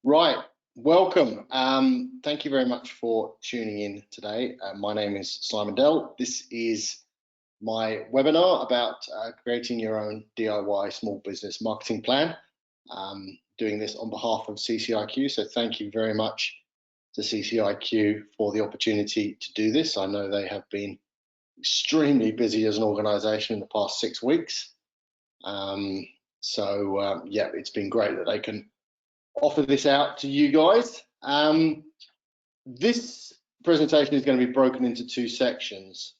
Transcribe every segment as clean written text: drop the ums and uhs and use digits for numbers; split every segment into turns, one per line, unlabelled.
Right, welcome. Thank you very much for tuning in today. My name is Simon Dell. This is my webinar about creating your own DIY small business marketing plan. Doing this on behalf of CCIQ, so thank you very much to CCIQ for the opportunity to do this. I know they have been extremely busy as an organisation in the past 6 weeks. Yeah, it's been great that they can offer this out to you guys. This presentation is going to be broken into 2 sections.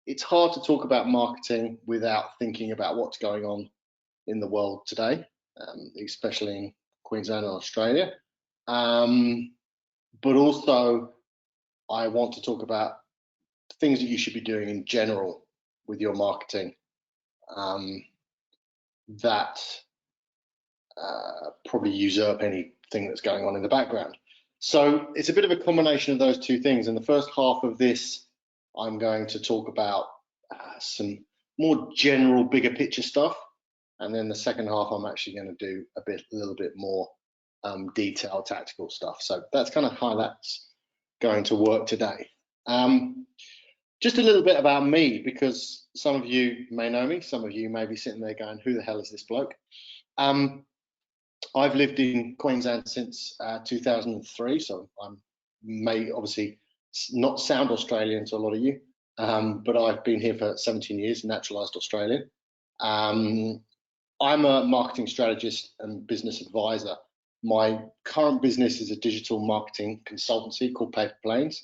It's hard to talk about marketing without thinking about what's going on in the world today, especially in Queensland and Australia. But also, I want to talk about things that you should be doing in general with your marketing that probably usurp anything that's going on in the background. So it's a bit of a combination of those 2 things. In the first half of this, I'm going to talk about some more general, bigger picture stuff. And then the second half, I'm actually going to do a little bit more detailed tactical stuff. So that's kind of how that's going to work today. Just a little bit about me, because some of you may know me, some of you may be sitting there going, who the hell is this bloke? I've lived in Queensland since 2003, so I may obviously not sound Australian to a lot of you, but I've been here for 17 years, naturalised Australian. I'm a marketing strategist and business advisor. My current business is a digital marketing consultancy called Capitalising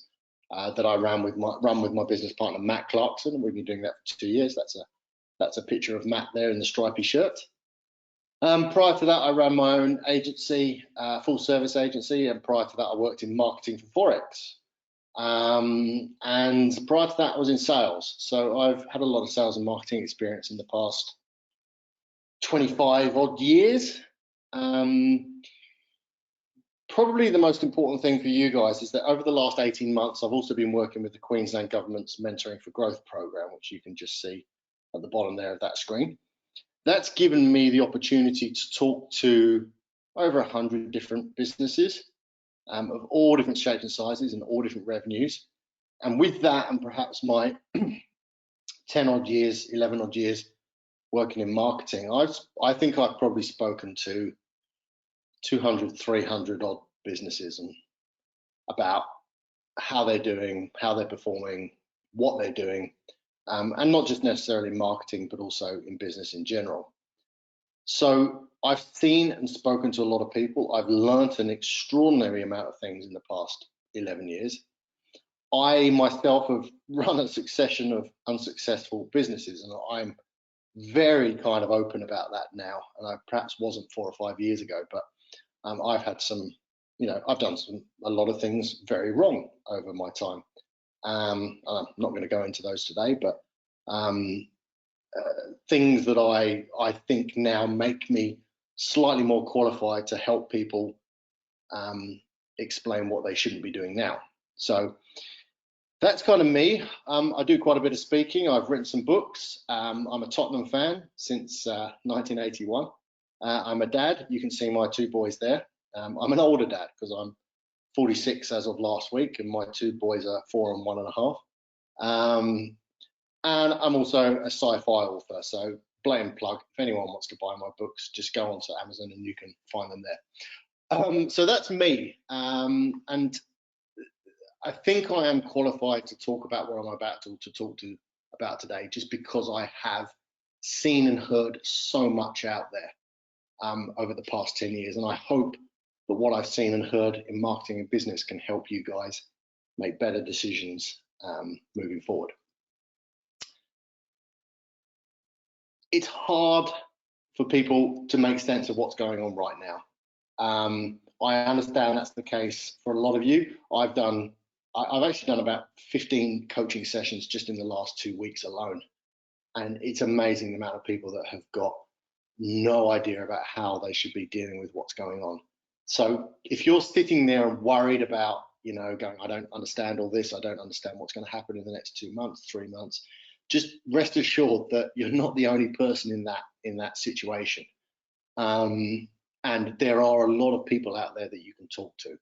that I run with my business partner Matt Clarkson. We've been doing that for 2 years. That's a picture of Matt there in the stripy shirt. Prior to that, I ran my own agency, full service agency, and prior to that, I worked in marketing for Forex. And prior to that, I was in sales. So I've had a lot of sales and marketing experience in the past 25 odd years. Probably the most important thing for you guys is that over the last 18 months, I've also been working with the Queensland Government's Mentoring for Growth program, which you can just see at the bottom there of that screen. That's given me the opportunity to talk to over 100 different businesses of all different shapes and sizes and all different revenues. And with that, and perhaps my 10 odd years, 11 odd years working in marketing, I think I've probably spoken to 200, 300 odd businesses and about how they're doing, how they're performing, what they're doing. And not just necessarily marketing, but also in business in general. So I've seen and spoken to a lot of people. I've learned an extraordinary amount of things in the past 11 years. I myself have run a succession of unsuccessful businesses, and I'm very kind of open about that now. And I perhaps wasn't 4 or 5 years ago, but I've had some, I've done a lot of things very wrong over my time. I'm not going to go into those today, but things that I think now make me slightly more qualified to help people explain what they shouldn't be doing now. So that's kind of me. I do quite a bit of speaking. I've written some books. I'm a Tottenham fan since 1981. I'm a dad. You can see my 2 boys there. I'm an older dad because I'm 46 as of last week, and my 2 boys are 4 and 1.5. And I'm also a sci-fi author, so blatant plug. If anyone wants to buy my books, just go onto Amazon and you can find them there. So that's me, and I think I am qualified to talk about what I'm about to talk about today, just because I have seen and heard so much out there over the past 10 years, and I hope that what I've seen and heard in marketing and business can help you guys make better decisions moving forward. It's hard for people to make sense of what's going on right now. I understand that's the case for a lot of you. I've actually done about 15 coaching sessions just in the last 2 weeks alone. And it's amazing the amount of people that have got no idea about how they should be dealing with what's going on. So if you're sitting there and worried about, going, I don't understand all this, I don't understand what's going to happen in the next 2 months, 3 months, just rest assured that you're not the only person in that situation. and there are a lot of people out there that you can talk to.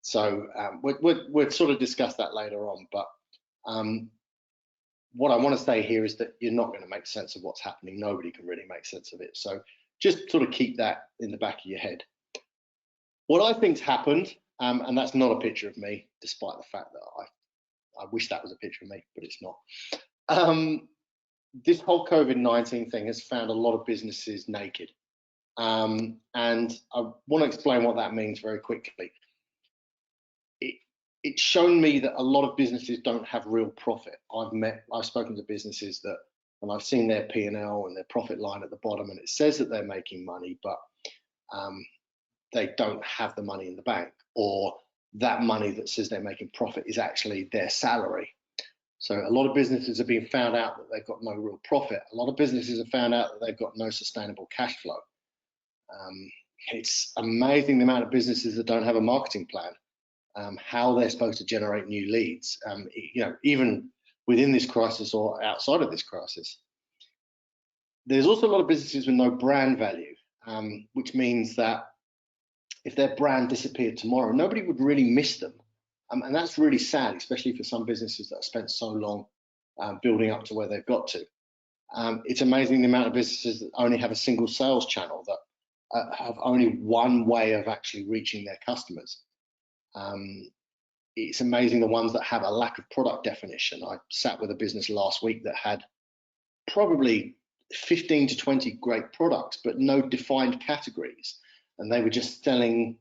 So we'll sort of discuss that later on, but what I want to say here is that you're not going to make sense of what's happening. Nobody can really make sense of it. So just sort of keep that in the back of your head. What I think's happened, and that's not a picture of me, despite the fact that I wish that was a picture of me, but it's not. This whole COVID-19 thing has found a lot of businesses naked. And I want to explain what that means very quickly. It's shown me that a lot of businesses don't have real profit. I've spoken to businesses that, and I've seen their P&L and their profit line at the bottom, and it says that they're making money, but they don't have the money in the bank, or that money that says they're making profit is actually their salary. So a lot of businesses have been found out that they've got no real profit. A lot of businesses have found out that they've got no sustainable cash flow. It's amazing the amount of businesses that don't have a marketing plan, how they're supposed to generate new leads, even within this crisis or outside of this crisis. There's also a lot of businesses with no brand value, which means that if their brand disappeared tomorrow, nobody would really miss them. And that's really sad, especially for some businesses that have spent so long building up to where they've got to. It's amazing the amount of businesses that only have a single sales channel, that have only one way of actually reaching their customers. It's amazing the ones that have a lack of product definition. I sat with a business last week that had probably 15 to 20 great products, but no defined categories. And they were just selling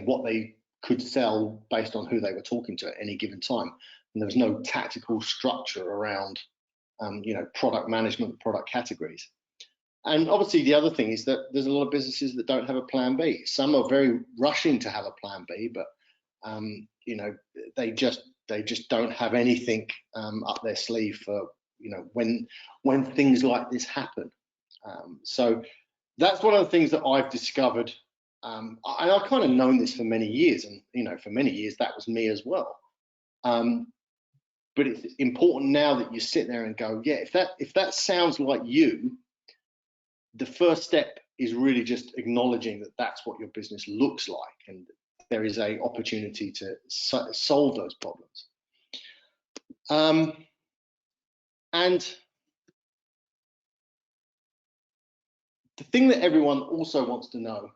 what they could sell based on who they were talking to at any given time. And there was no tactical structure around, product management, product categories. And obviously the other thing is that there's a lot of businesses that don't have a plan B. Some are very rushing to have a plan B, but they just don't have anything up their sleeve for when things like this happen. So that's one of the things that I've discovered, and I've kind of known this for many years, and for many years that was me as well. But it's important now that you sit there and go, yeah, if that sounds like you, the first step is really just acknowledging that that's what your business looks like, and there is an opportunity to solve those problems. And the thing that everyone also wants to know,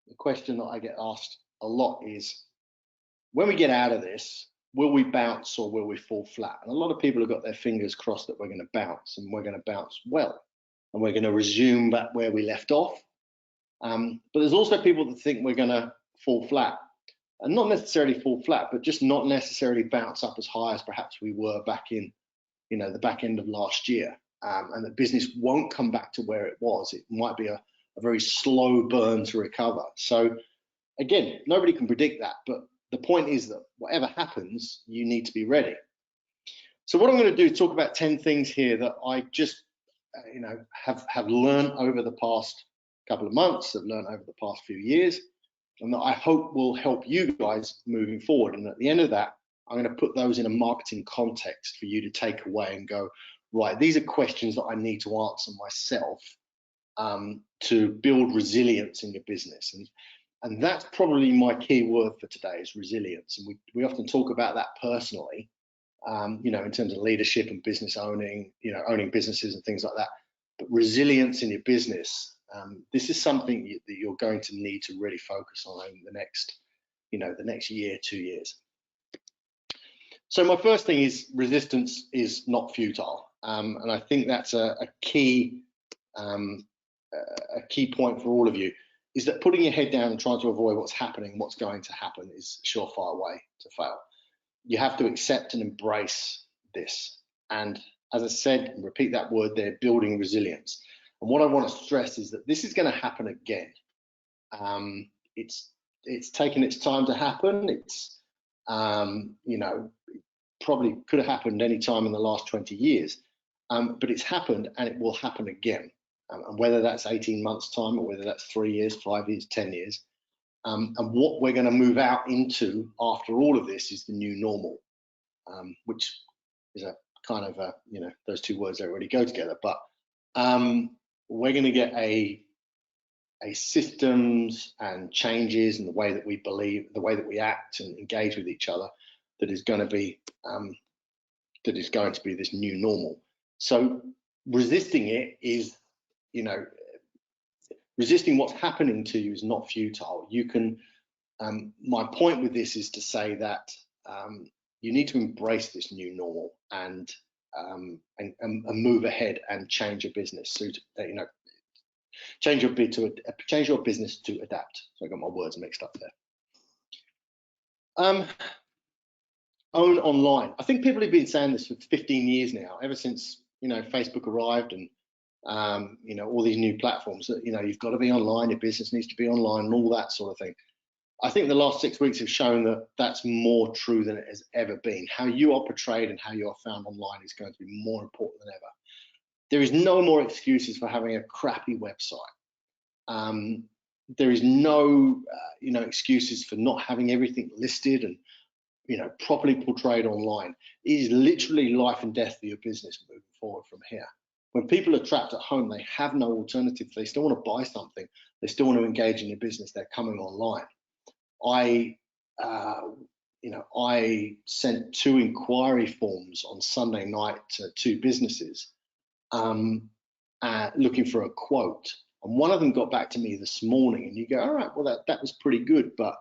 the question that I get asked a lot is, when we get out of this, will we bounce or will we fall flat? And a lot of people have got their fingers crossed that we're going to bounce, and we're going to bounce well, and we're going to resume back where we left off. But there's also people that think we're going to fall flat, and not necessarily fall flat, but just not necessarily bounce up as high as perhaps we were back in, the back end of last year. And that business won't come back to where it was. It might be a very slow burn to recover. So again, nobody can predict that, but the point is that whatever happens, you need to be ready. So what I'm going to do is talk about 10 things here that I just, have learned over the past couple of months, have learned over the past few years, and that I hope will help you guys moving forward. And at the end of that, I'm going to put those in a marketing context for you to take away and go, right, these are questions that I need to answer myself to build resilience in your business. And that's probably my key word for today, is resilience. And we often talk about that personally, in terms of leadership and business owning, owning businesses and things like that. But resilience in your business, this is something that you're going to need to really focus on in the next year, 2 years. So my first thing is, resistance is not futile. And I think that's a key point for all of you, is that putting your head down and trying to avoid what's happening, what's going to happen, is a surefire way to fail. You have to accept and embrace this. And as I said, and repeat that word there, building resilience. And what I want to stress is that this is going to happen again. It's taken its time to happen. It's, probably could have happened any time in the last 20 years, but it's happened, and it will happen again. And whether that's 18 months time, or whether that's 3 years, 5 years, 10 years, and what we're going to move out into after all of this is the new normal, which is a kind of a, those two words don't really go together, but we're going to get a systems and changes in the way that we believe, the way that we act and engage with each other, that is going to be this new normal. So resisting it is, you know, resisting what's happening to you is not futile. You can. My point with this is to say that you need to embrace this new normal and move ahead and change your business. So you know, change your business to adapt. So I got my words mixed up there. Own online. I think people have been saying this for 15 years now, ever since, you know, Facebook arrived and you know, all these new platforms that, you know, you've got to be online, your business needs to be online and all that sort of thing. I think the last 6 weeks have shown that that's more true than it has ever been. How you are portrayed and how you are found online is going to be more important than ever. There is no more excuses for having a crappy website. There is no, you know, excuses for not having everything listed and, you know, properly portrayed online. It is literally life and death for your business moving forward from here. When people are trapped at home, they have no alternative. They still want to buy something. They still want to engage in your business. They're coming online. I sent 2 inquiry forms on Sunday night to 2 businesses looking for a quote. And one of them got back to me this morning, and you go, all right, well, that was pretty good, but,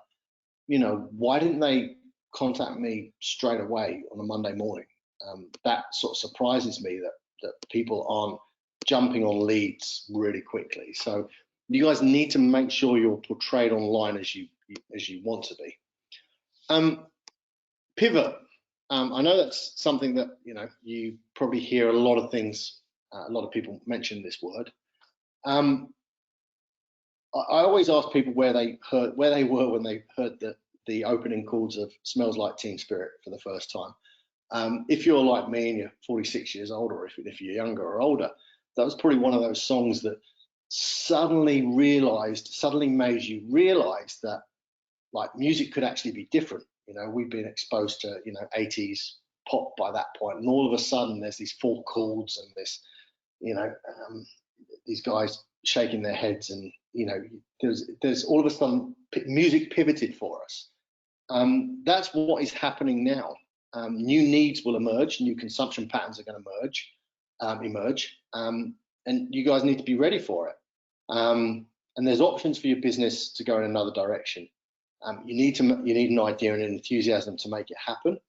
you know, why didn't they contact me straight away on a Monday morning? That sort of surprises me that people aren't jumping on leads really quickly. So you guys need to make sure you're portrayed online as you want to be. Pivot. I know that's something that, you know, you probably hear a lot of things. A lot of people mention this word. I always ask people where they were when they heard the opening chords of "Smells Like Teen Spirit" for the first time. If you're like me and you're 46 years old, or if you're younger or older, that was probably one of those songs that suddenly made you realize that, like, music could actually be different. You know, we've been exposed to, you know, 80s pop by that point, and all of a sudden there's these 4 chords and this, you know, these guys shaking their heads, and, you know, there's all of a sudden music pivoted for us. That's what is happening now. New needs will emerge, new consumption patterns are going to emerge, and you guys need to be ready for it. And there's options for your business to go in another direction. You need an idea and an enthusiasm to make it happen.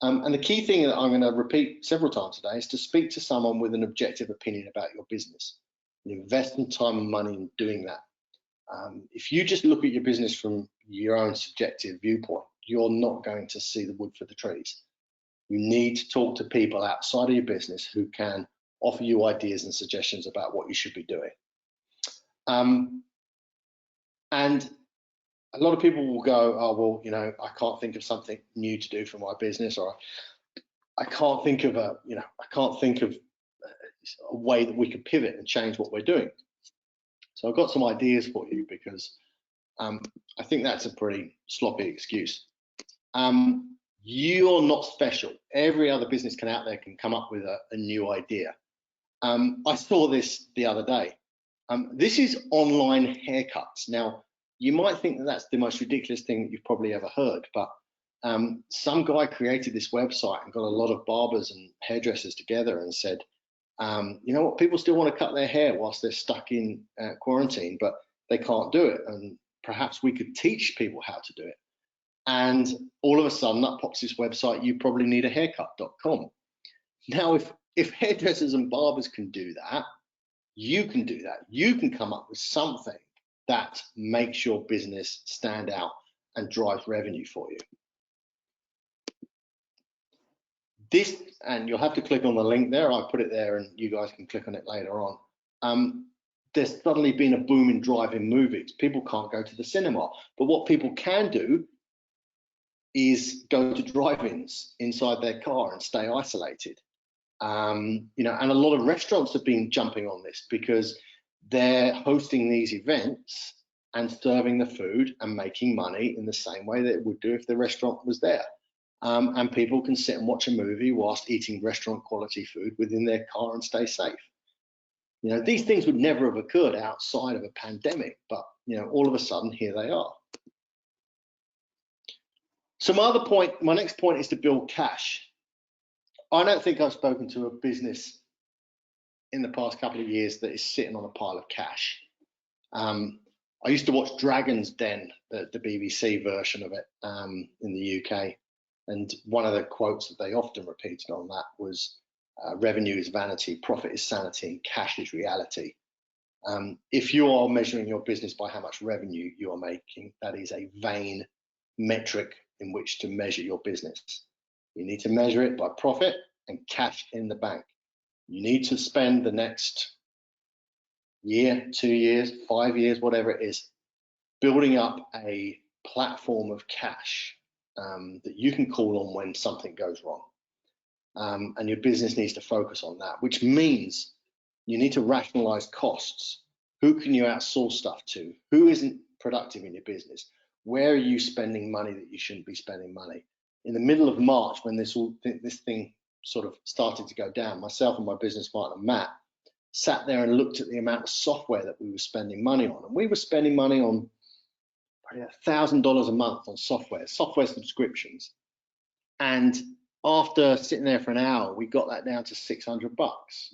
And the key thing that I'm going to repeat several times today is to speak to someone with an objective opinion about your business. And invest some time and money in doing that. If you just look at your business from your own subjective viewpoint, you're not going to see the wood for the trees. You need to talk to people outside of your business who can offer you ideas and suggestions about what you should be doing. And a lot of people will go, oh, well, you know, I can't think of something new to do for my business, or I can't think of a way that we could pivot and change what we're doing. So I've got some ideas for you, because I think that's a pretty sloppy excuse. You're not special. Every other business out there can come up with a new idea. I saw this the other day. This is online haircuts. Now, you might think that that's the most ridiculous thing that you've probably ever heard, but some guy created this website and got a lot of barbers and hairdressers together and said, you know what, people still want to cut their hair whilst they're stuck in quarantine, but they can't do it. And perhaps we could teach people how to do it. And all of a sudden, up pops this website, youprobablyneedahaircut.com. Now, if hairdressers and barbers can do that, you can do that. You can come up with something that makes your business stand out and drives revenue for you. This, and you'll have to click on the link there. I put it there, and you guys can click on it later on. There's suddenly been a boom in drive-in movies. People can't go to the cinema, but what people can do is go to drive-ins inside their car and stay isolated. You know, and a lot of restaurants have been jumping on this because they're hosting these events and serving the food and making money in the same way that it would do if the restaurant was there. And people can sit and watch a movie whilst eating restaurant quality food within their car and stay safe. You know, these things would never have occurred outside of a pandemic, but, you know, all of a sudden, here they are. So my next point is to build cash. I don't think I've spoken to a business in the past couple of years that is sitting on a pile of cash. I used to watch Dragon's Den, the BBC version of it, in the UK. And one of the quotes that they often repeated on that was, revenue is vanity, profit is sanity, and cash is reality. If you are measuring your business by how much revenue you are making, that is a vain metric in which to measure your business. You need to measure it by profit and cash in the bank. You need to spend the next year, 2 years, 5 years, whatever it is, building up a platform of cash that you can call on when something goes wrong. And your business needs to focus on that, which means you need to rationalize costs. Who can you outsource stuff to? Who isn't productive in your business? Where are you spending money that you shouldn't be spending money? In the middle of March, when this thing sort of started to go down, myself and my business partner, Matt, sat there and looked at the amount of software that we were spending money on. And we were spending money on $1,000 a month on software subscriptions. And after sitting there for an hour, we got that down to $600.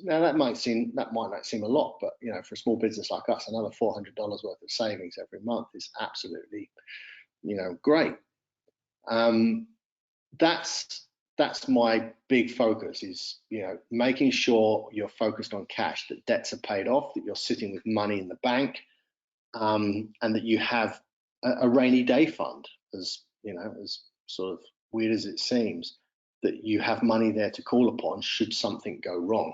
Now that might not seem a lot, but you know, for a small business like us, another $400 worth of savings every month is absolutely, you know, great. That's my big focus, is, you know, making sure you're focused on cash, that debts are paid off, that you're sitting with money in the bank, and that you have a rainy day fund, as you know, as sort of weird as it seems, that you have money there to call upon should something go wrong.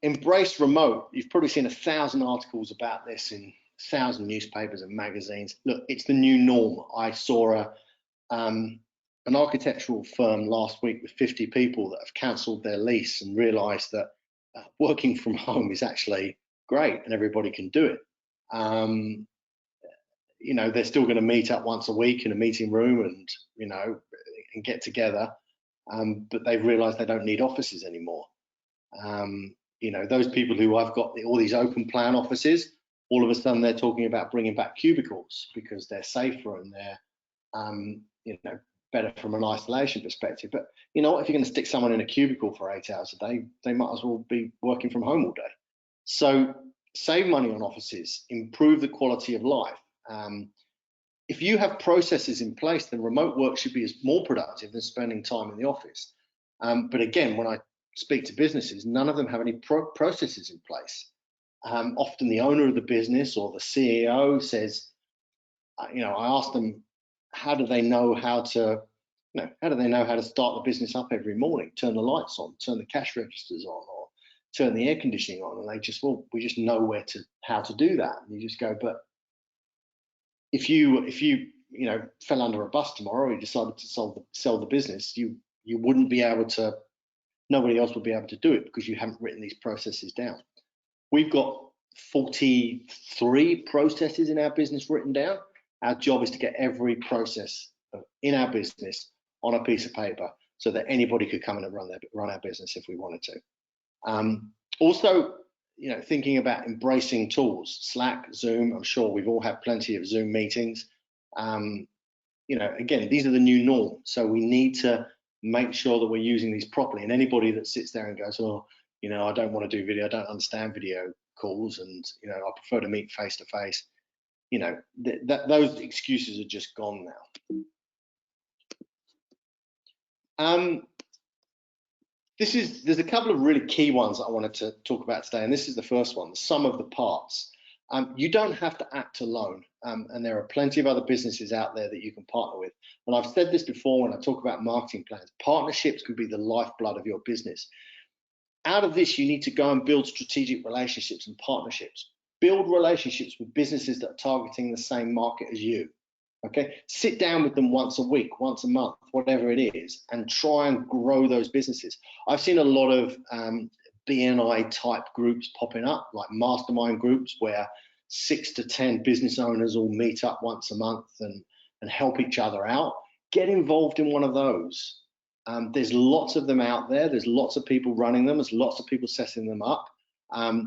Embrace remote. You've probably seen 1,000 articles about this in 1,000 newspapers and magazines. Look, it's the new norm. I saw an architectural firm last week with 50 people that have cancelled their lease and realised that working from home is actually great and everybody can do it. You know, they're still going to meet up once a week in a meeting room and, you know, and get together, but they've realised they don't need offices anymore. You know, those people who I've got all these open plan offices, all of a sudden they're talking about bringing back cubicles because they're safer and they're, you know, better from an isolation perspective. But you know what, if you're going to stick someone in a cubicle for 8 hours a day, they might as well be working from home all day. So save money on offices, improve the quality of life. If you have processes in place, then remote work should be more productive than spending time in the office. But again, when I speak to businesses, none of them have any processes in place. Often the owner of the business or the CEO says, you know, I ask them, how do they know how to, you know, how do they know how to start the business up every morning, turn the lights on, turn the cash registers on, or turn the air conditioning on? And they just, well, we just know how to do that. And you just go, but if you you know, fell under a bus tomorrow, or you decided to sell the business, you wouldn't be able to, nobody else would be able to do it because you haven't written these processes down. We've got 43 processes in our business written down. Our job is to get every process in our business on a piece of paper so that anybody could come in and run our business if we wanted to. Also, you know, thinking about embracing tools, Slack, Zoom. I'm sure we've all had plenty of Zoom meetings. You know, again, these are the new norm. So we need to make sure that we're using these properly. And anybody that sits there and goes, oh, you know, I don't want to do video, I don't understand video calls, and, you know, I prefer to meet face to face. You know, those excuses are just gone now. There's a couple of really key ones that I wanted to talk about today, and this is the first one, the sum of the parts. You don't have to act alone, and there are plenty of other businesses out there that you can partner with. And I've said this before when I talk about marketing plans, partnerships could be the lifeblood of your business. Out of this, you need to go and build strategic relationships and partnerships. Build relationships with businesses that are targeting the same market as you. Okay, sit down with them once a week, once a month, whatever it is, and try and grow those businesses. I've seen a lot of BNI type groups popping up, like mastermind groups where 6 to 10 business owners all meet up once a month and help each other out. Get involved in one of those. There's lots of them out there. There's lots of people running them. There's lots of people setting them up.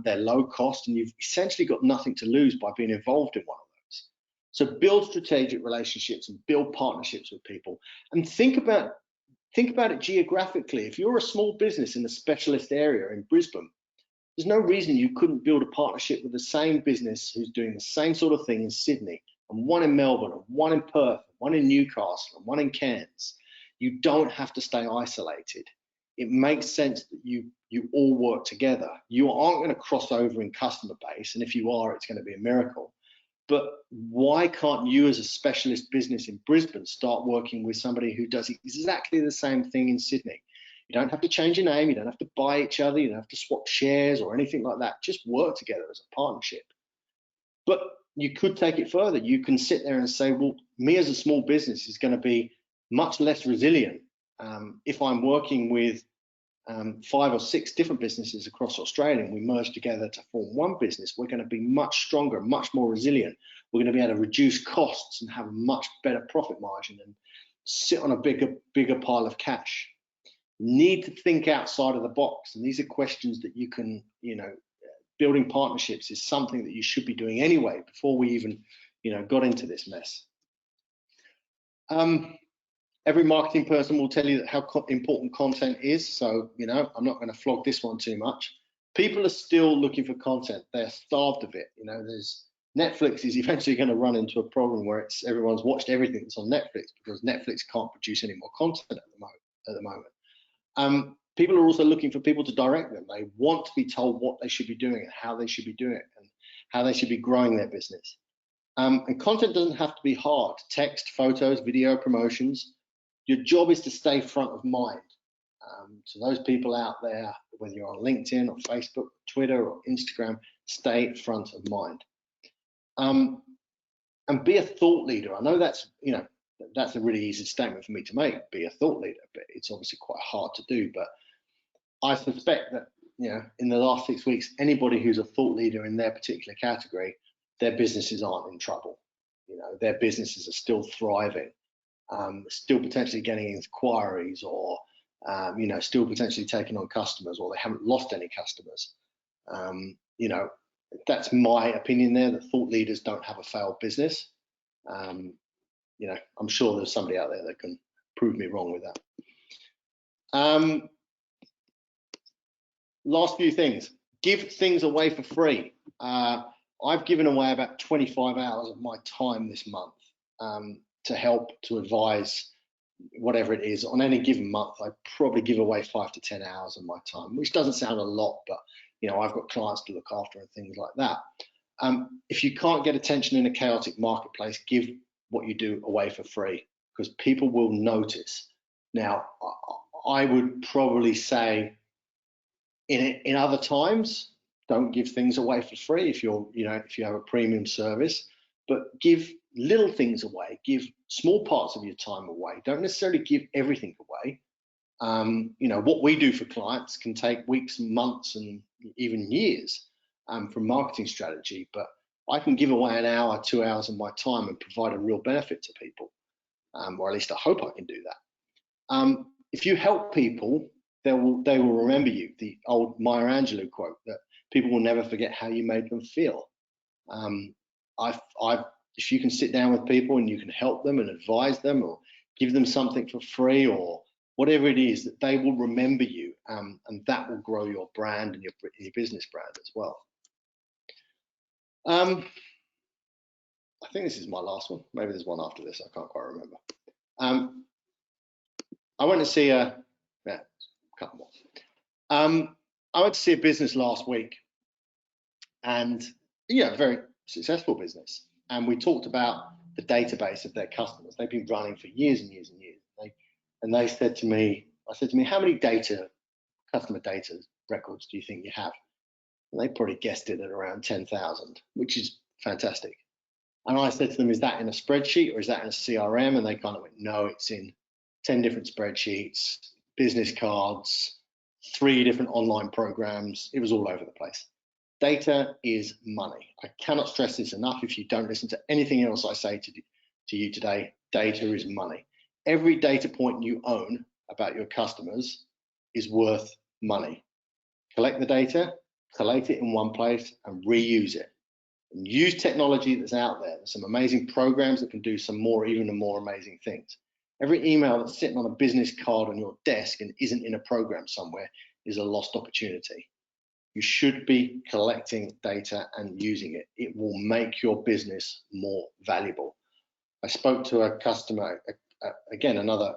They're low cost, and you've essentially got nothing to lose by being involved in one of those. So build strategic relationships and build partnerships with people, and think about it geographically. If you're a small business in a specialist area in Brisbane, there's no reason you couldn't build a partnership with the same business who's doing the same sort of thing in Sydney, and one in Melbourne, and one in Perth, and one in Newcastle, and one in Cairns. You don't have to stay isolated. It makes sense that you all work together. You aren't going to cross over in customer base, and if you are, it's going to be a miracle. But why can't you as a specialist business in Brisbane start working with somebody who does exactly the same thing in Sydney? You don't have to change your name, you don't have to buy each other, you don't have to swap shares or anything like that. Just work together as a partnership. But you could take it further. You can sit there and say, well, me as a small business is going to be much less resilient if I'm working with 5 or 6 different businesses across Australia and we merge together to form one business. We're going to be much stronger, much more resilient. We're going to be able to reduce costs and have a much better profit margin and sit on a bigger pile of cash. Need to think outside of the box, and these are questions that you can, building partnerships is something that you should be doing anyway before we even, got into this mess. Every marketing person will tell you that how important content is. So, I'm not going to flog this one too much. People are still looking for content. They're starved of it. There's Netflix is eventually going to run into a problem where everyone's watched everything that's on Netflix because Netflix can't produce any more content at the moment. People are also looking for people to direct them. They want to be told what they should be doing and how they should be doing it and how they should be growing their business. And content doesn't have to be hard. Text, photos, video, promotions. Your job is to stay front of mind. To those people out there, whether you're on LinkedIn or Facebook, Twitter or Instagram, stay front of mind. And be a thought leader. I know that's a really easy statement for me to make, be a thought leader, but it's obviously quite hard to do. But I suspect that, in the last 6 weeks, anybody who's a thought leader in their particular category, their businesses aren't in trouble. Their businesses are still thriving, still potentially getting inquiries or, still potentially taking on customers, or they haven't lost any customers. That's my opinion there, that thought leaders don't have a failed business. I'm sure there's somebody out there that can prove me wrong with that. Last few things. Give things away for free. I've given away about 25 hours of my time this month to help, to advise, whatever it is. On any given month, I probably give away 5 to 10 hours of my time, which doesn't sound a lot, but I've got clients to look after and things like that. If you can't get attention in a chaotic marketplace, give what you do away for free, because people will notice. Now, I would probably say in other times, don't give things away for free if if you have a premium service, but give little things away, give small parts of your time away. Don't necessarily give everything away. What we do for clients can take weeks and months and even years from marketing strategy, but I can give away an hour, 2 hours of my time and provide a real benefit to people, or at least I hope I can do that. If you help people, they will remember you. The old Maya Angelou quote that people will never forget how you made them feel. If you can sit down with people and you can help them and advise them or give them something for free or whatever it is, that they will remember you, and that will grow your brand and your business brand as well. I think this is my last one. Maybe there's one after this. I can't quite remember. I went to see a couple more. I went to see a business last week, and very successful business. And we talked about the database of their customers. They've been running for years and years and years. And they said to me, how many customer data records do you think you have? And they probably guessed it at around 10,000, which is fantastic. And I said to them, is that in a spreadsheet or is that in a CRM? And they kind of went, no, it's in 10 different spreadsheets, business cards, 3 different online programs. It was all over the place. Data is money. I cannot stress this enough. If you don't listen to anything else I say to you today, data is money. Every data point you own about your customers is worth money. Collect the data, collate it in one place, and reuse it. And use technology that's out there. There's some amazing programs that can do some more, even more amazing things. Every email that's sitting on a business card on your desk and isn't in a program somewhere is a lost opportunity. You should be collecting data and using it. It will make your business more valuable. I spoke to a customer, again, another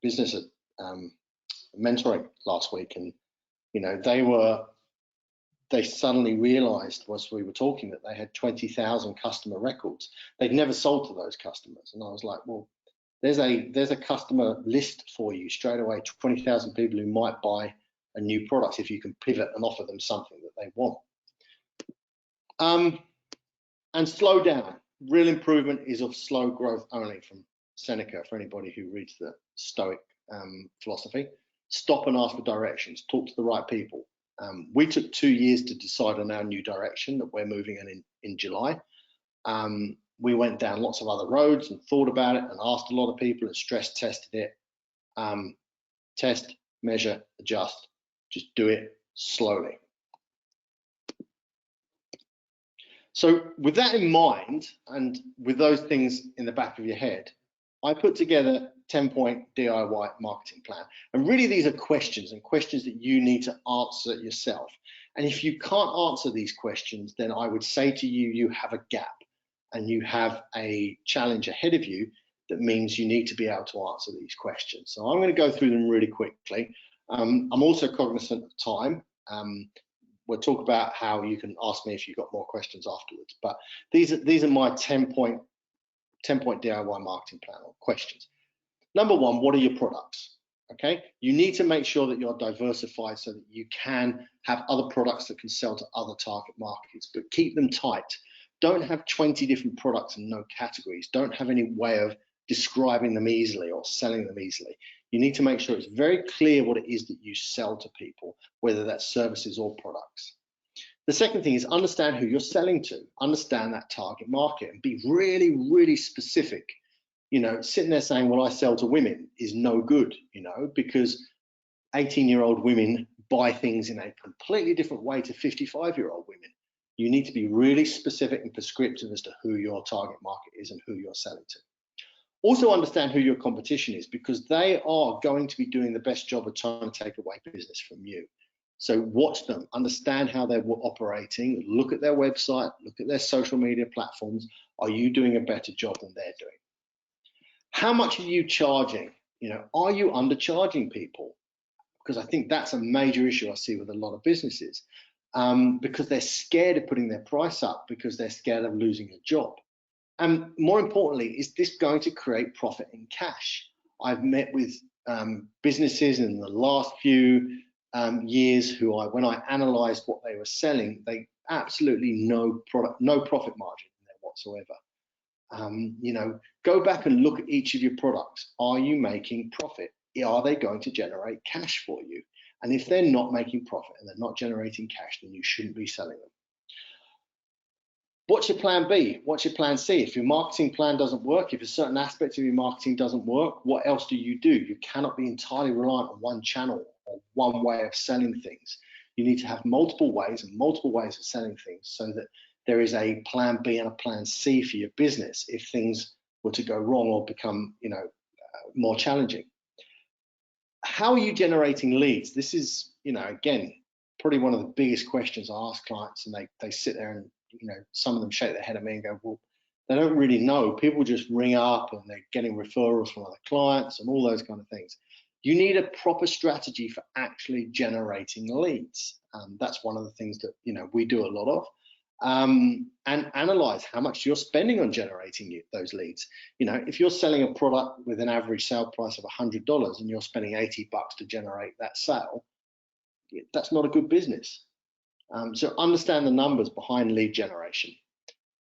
business mentoring last week, and they suddenly realized, as we were talking, that they had 20,000 customer records. They'd never sold to those customers. And I was like, well, there's a customer list for you straight away, 20,000 people who might buy a new product if you can pivot and offer them something that they want. And slow down. Real improvement is of slow growth only, from Seneca, for anybody who reads the Stoic philosophy. Stop and ask for directions. Talk to the right people. We took 2 years to decide on our new direction that we're moving in July. We went down lots of other roads and thought about it and asked a lot of people and stress tested it. Test, measure, adjust. Just do it slowly. So with that in mind, and with those things in the back of your head, I put together 10-point DIY marketing plan. And really, these are questions that you need to answer yourself. And if you can't answer these questions, then I would say to you, you have a gap and you have a challenge ahead of you that means you need to be able to answer these questions. So I'm going to go through them really quickly. I'm also cognizant of time. We'll talk about how you can ask me if you've got more questions afterwards. But these are my 10-point DIY marketing plan or questions. Number one, what are your products? Okay, you need to make sure that you're diversified so that you can have other products that can sell to other target markets, but keep them tight. Don't have 20 different products and no categories. Don't have any way of describing them easily or selling them easily. You need to make sure it's very clear what it is that you sell to people, whether that's services or products. The second thing is understand who you're selling to, understand that target market, and be really, really specific. Sitting there saying, well, I sell to women is no good, because 18-year-old women buy things in a completely different way to 55-year-old women. You need to be really specific and prescriptive as to who your target market is and who you're selling to. Also understand who your competition is, because they are going to be doing the best job of trying to take away business from you. So watch them, understand how they're operating, look at their website, look at their social media platforms. Are you doing a better job than they're doing? How much are you charging? Are you undercharging people? Because I think that's a major issue I see with a lot of businesses, because they're scared of putting their price up because they're scared of losing a job. And more importantly, is this going to create profit in cash? I've met with businesses in the last few years who when I analysed what they were selling, they absolutely no profit margin in there whatsoever. Go back and look at each of your products. Are you making profit? Are they going to generate cash for you? And if they're not making profit and they're not generating cash, then you shouldn't be selling them. What's your plan B? What's your plan C? If your marketing plan doesn't work, if a certain aspect of your marketing doesn't work, what else do? You cannot be entirely reliant on one channel or one way of selling things. You need to have multiple ways of selling things so that there is a plan B and a plan C for your business if things were to go wrong or become, more challenging. How are you generating leads? This is, again, probably one of the biggest questions I ask clients, and they sit there and, some of them shake their head at me and go, well, they don't really know. People just ring up and they're getting referrals from other clients and all those kind of things. You need a proper strategy for actually generating leads. That's one of the things that, we do a lot of. And analyze how much you're spending on generating those leads. If you're selling a product with an average sale price of $100 and you're spending $80 to generate that sale, that's not a good business. So understand the numbers behind lead generation.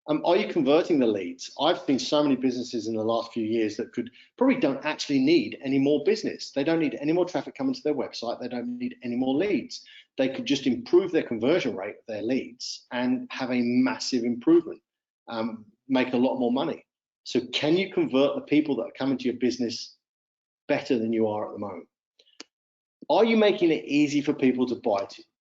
Are you converting the leads? I've seen so many businesses in the last few years that probably don't actually need any more business. They don't need any more traffic coming to their website. They don't need any more leads. They could just improve their conversion rate of their leads and have a massive improvement, make a lot more money. So can you convert the people that are coming to your business better than you are at the moment. Are you making it easy for people to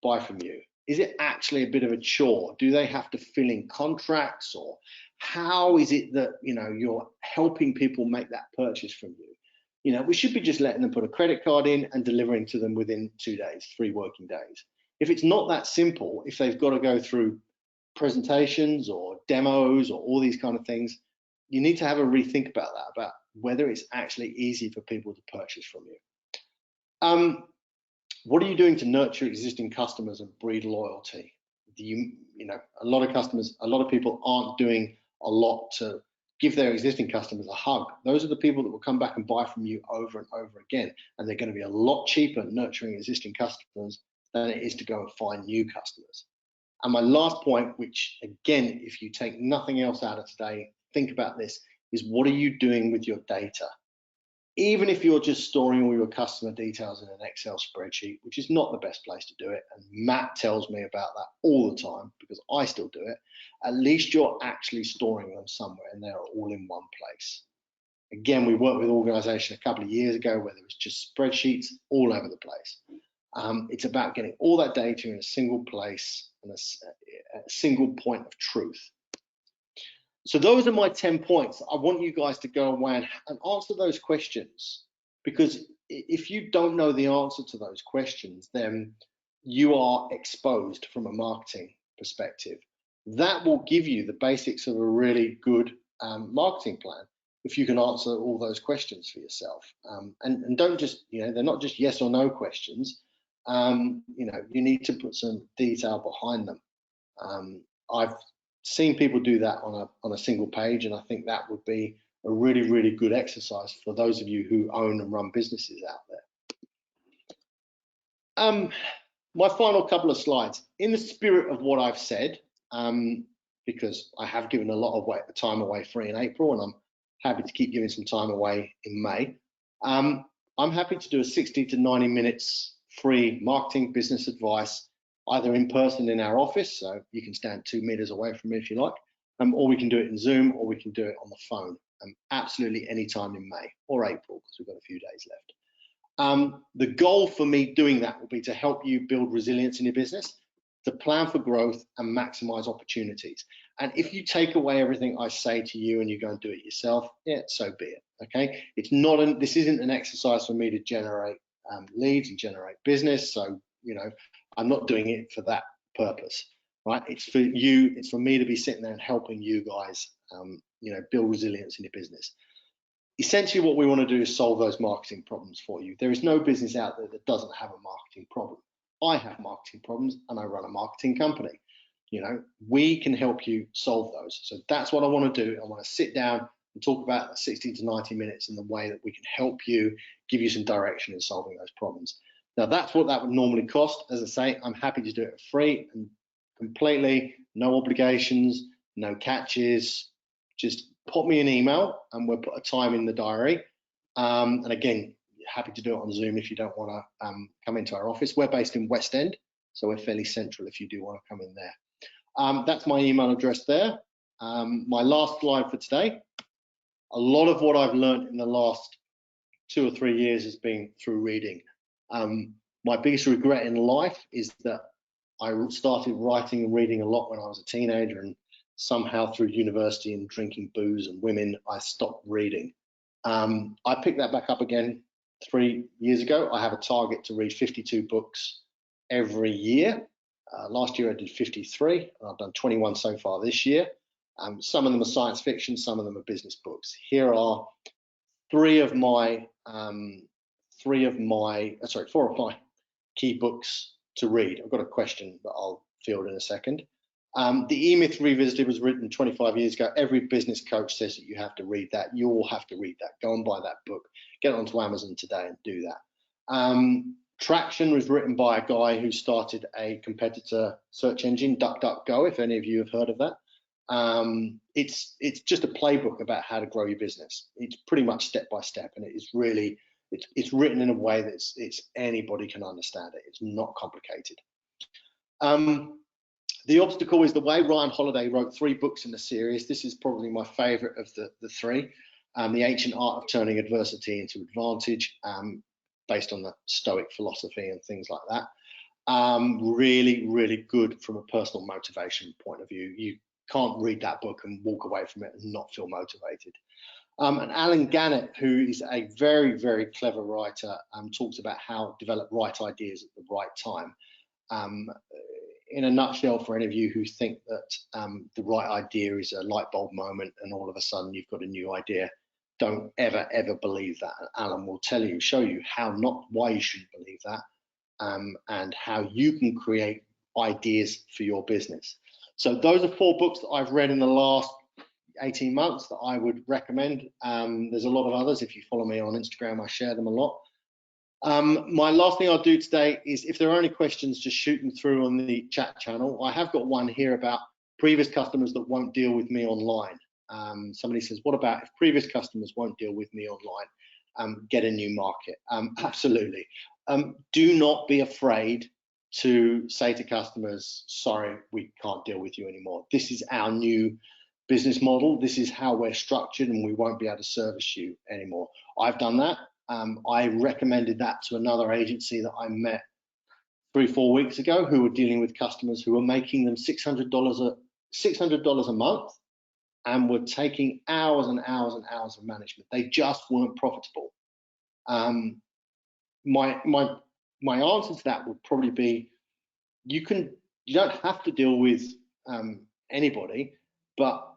buy from you? Is it actually a bit of a chore? Do they have to fill in contracts, or how is it that you're helping people make that purchase from you? We should be just letting them put a credit card in and delivering to them within 2 days, 3 working days. If it's not that simple, if they've got to go through presentations or demos or all these kind of things, you need to have a rethink about that, about whether it's actually easy for people to purchase from you. What are you doing to nurture existing customers and breed loyalty? A lot of people aren't doing a lot to give their existing customers a hug. Those are the people that will come back and buy from you over and over again, and they're going to be a lot cheaper nurturing existing customers than it is to go and find new customers. And my last point, which again, if you take nothing else out of today, think about this, is what are you doing with your data? Even if you're just storing all your customer details in an Excel spreadsheet, which is not the best place to do it, and Matt tells me about that all the time because I still do it, at least you're actually storing them somewhere and they're all in one place. Again, we worked with an organization a couple of years ago where there was just spreadsheets all over the place. It's about getting all that data in a single place and a single point of truth. So those are my 10 points. I want you guys to go away and answer those questions, because if you don't know the answer to those questions, then you are exposed from a marketing perspective. That will give you the basics of a really good marketing plan if you can answer all those questions for yourself. And don't just, they're not just yes or no questions. You need to put some detail behind them. I've seen people do that on a single page, and I think that would be a really, really good exercise for those of you who own and run businesses out there. My final couple of slides, in the spirit of what I've said, because I have given a lot of time away free in April, and I'm happy to keep giving some time away in May. I'm happy to do a 60 to 90 minutes free marketing business advice, either in person in our office, so you can stand 2 meters away from me if you like, or we can do it in Zoom, or we can do it on the phone, absolutely any time in May or April, because we've got a few days left. The goal for me doing that will be to help you build resilience in your business, to plan for growth and maximize opportunities. And if you take away everything I say to you and you go and do it yourself, yeah, so be it, okay? This isn't an exercise for me to generate leads and generate business, so, I'm not doing it for that purpose, right? It's for you, it's for me to be sitting there and helping you guys, build resilience in your business. Essentially, what we want to do is solve those marketing problems for you. There is no business out there that doesn't have a marketing problem. I have marketing problems and I run a marketing company. We can help you solve those. So that's what I want to do. I want to sit down and talk about 60 to 90 minutes in the way that we can help you, give you some direction in solving those problems. Now, that's what that would normally cost. As I say, I'm happy to do it free and completely, no obligations, no catches. Just pop me an email and we'll put a time in the diary. And again, happy to do it on Zoom if you don't want to come into our office. We're based in West End, so we're fairly central if you do want to come in there. That's my email address there. My last slide for today. A lot of what I've learned in the last 2 or 3 years has been through reading. My biggest regret in life is that I started writing and reading a lot when I was a teenager, and somehow through university and drinking booze and women, I stopped reading. I picked that back up again 3 years ago. I have a target to read 52 books every year. Last year I did 53, and I've done 21 so far this year. Some of them are science fiction, some of them are business books. Here are four of my key books to read. I've got a question that I'll field in a second. The E-Myth Revisited was written 25 years ago. Every business coach says that you have to read that. You all have to read that. Go and buy that book. Get it onto Amazon today and do that. Traction was written by a guy who started a competitor search engine, DuckDuckGo, if any of you have heard of that. It's just a playbook about how to grow your business. It's pretty much step by step, and it is really, it's written in a way that it's anybody can understand it. It's not complicated. The Obstacle is the Way. Ryan Holiday wrote 3 books in the series. This is probably my favorite of the 3. The Ancient Art of Turning Adversity into Advantage, based on the Stoic philosophy and things like that. Really, really good from a personal motivation point of view. You can't read that book and walk away from it and not feel motivated. And Alan Gannett, who is a very, very clever writer, talks about how to develop right ideas at the right time. In a nutshell, for any of you who think that the right idea is a light bulb moment and all of a sudden you've got a new idea, don't ever, ever believe that. And Alan will tell you, show you why you shouldn't believe that, and how you can create ideas for your business. So those are 4 books that I've read in the last 18 months that I would recommend. There's a lot of others. If you follow me on Instagram, I share them a lot. My last thing I'll do today is, if there are any questions, just shoot them through on the chat channel. I have got one here about previous customers that won't deal with me online. Somebody says, what about if previous customers won't deal with me online? Get a new market. Absolutely. Do not be afraid to say to customers, sorry, we can't deal with you anymore. This is our new business model. This is how we're structured, and we won't be able to service you anymore. I've done that. I recommended that to another agency that I met 3-4 weeks ago, who were dealing with customers who were making them $600 a month and were taking hours and hours and hours of management. They just weren't profitable. My answer to that would probably be, you don't have to deal with anybody, but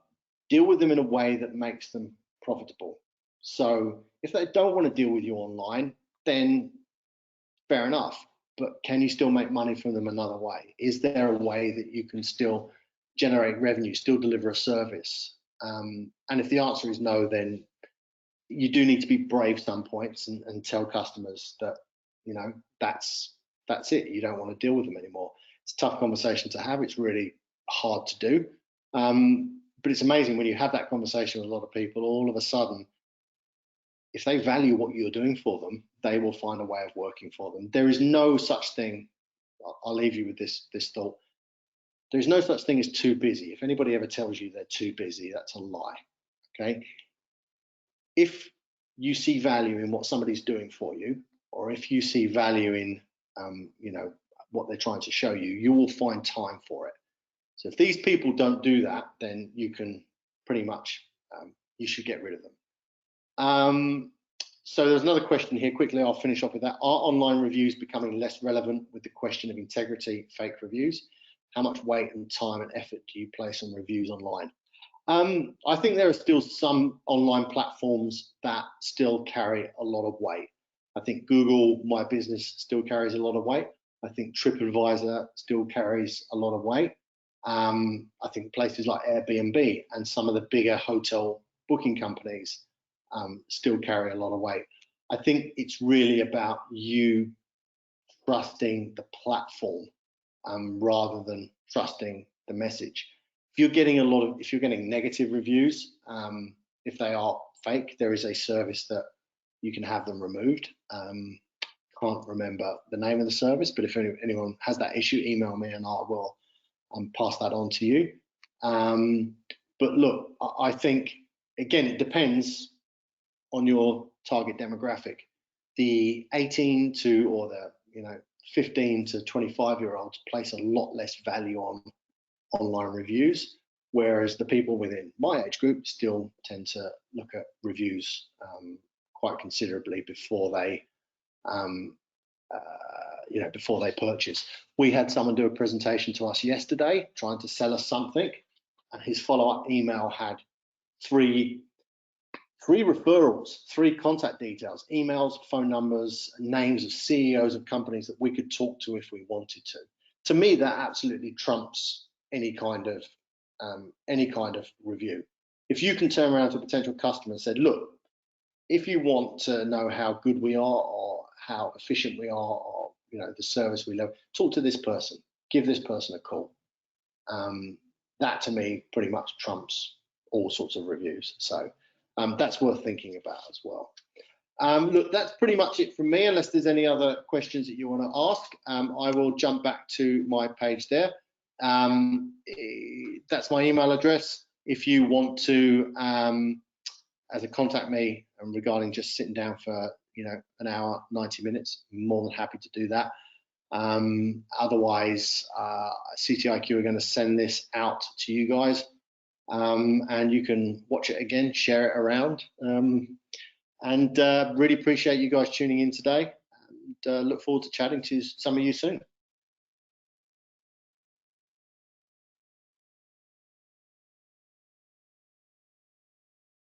deal with them in a way that makes them profitable. So if they don't want to deal with you online, then fair enough, but can you still make money from them another way? Is there a way that you can still generate revenue, still deliver a service? And if the answer is no, then you do need to be brave some points and tell customers that, you know, that's it. You don't want to deal with them anymore. It's a tough conversation to have. It's really hard to do. But it's amazing when you have that conversation with a lot of people, all of a sudden, if they value what you're doing for them, they will find a way of working for them. There is no such thing. I'll leave you with this thought. There's no such thing as too busy. If anybody ever tells you they're too busy, that's a lie. Okay. If you see value in what somebody's doing for you, or if you see value in, you know, what they're trying to show you, you will find time for it. So if these people don't do that, then you can pretty much, you should get rid of them. So there's another question here. Quickly, I'll finish off with that. Are online reviews becoming less relevant with the question of integrity, fake reviews? How much weight and time and effort do you place on reviews online? I think there are still some online platforms that still carry a lot of weight. I think Google My Business still carries a lot of weight. I think TripAdvisor still carries a lot of weight. I think places like Airbnb and some of the bigger hotel booking companies still carry a lot of weight. I think it's really about you trusting the platform rather than trusting the message. If you're getting negative reviews, if they are fake, there is a service that you can have them removed. Can't remember the name of the service, but if anyone has that issue, email me and I will pass that on to you. But look, I think, again, it depends on your target demographic. The 18 to, or the 15 to 25-year-olds place a lot less value on online reviews, whereas the people within my age group still tend to look at reviews quite considerably before they before they purchase. We had someone do a presentation to us yesterday trying to sell us something, and his follow-up email had three referrals, 3 contact details, emails, phone numbers, names of CEOs of companies that we could talk to if we wanted to. To me, that absolutely trumps any kind of review. If you can turn around to a potential customer and said, look, if you want to know how good we are or how efficient we are, or the service we love, talk to this person, give this person a call. That to me pretty much trumps all sorts of reviews. So that's worth thinking about as well. Look, that's pretty much it from me, unless there's any other questions that you want to ask. I will jump back to my page there. That's my email address. If you want to as a contact me and regarding just sitting down for an hour, 90 minutes, more than happy to do that. Otherwise, CTIQ are going to send this out to you guys, and you can watch it again, share it around, and really appreciate you guys tuning in today, and look forward to chatting to some of you soon.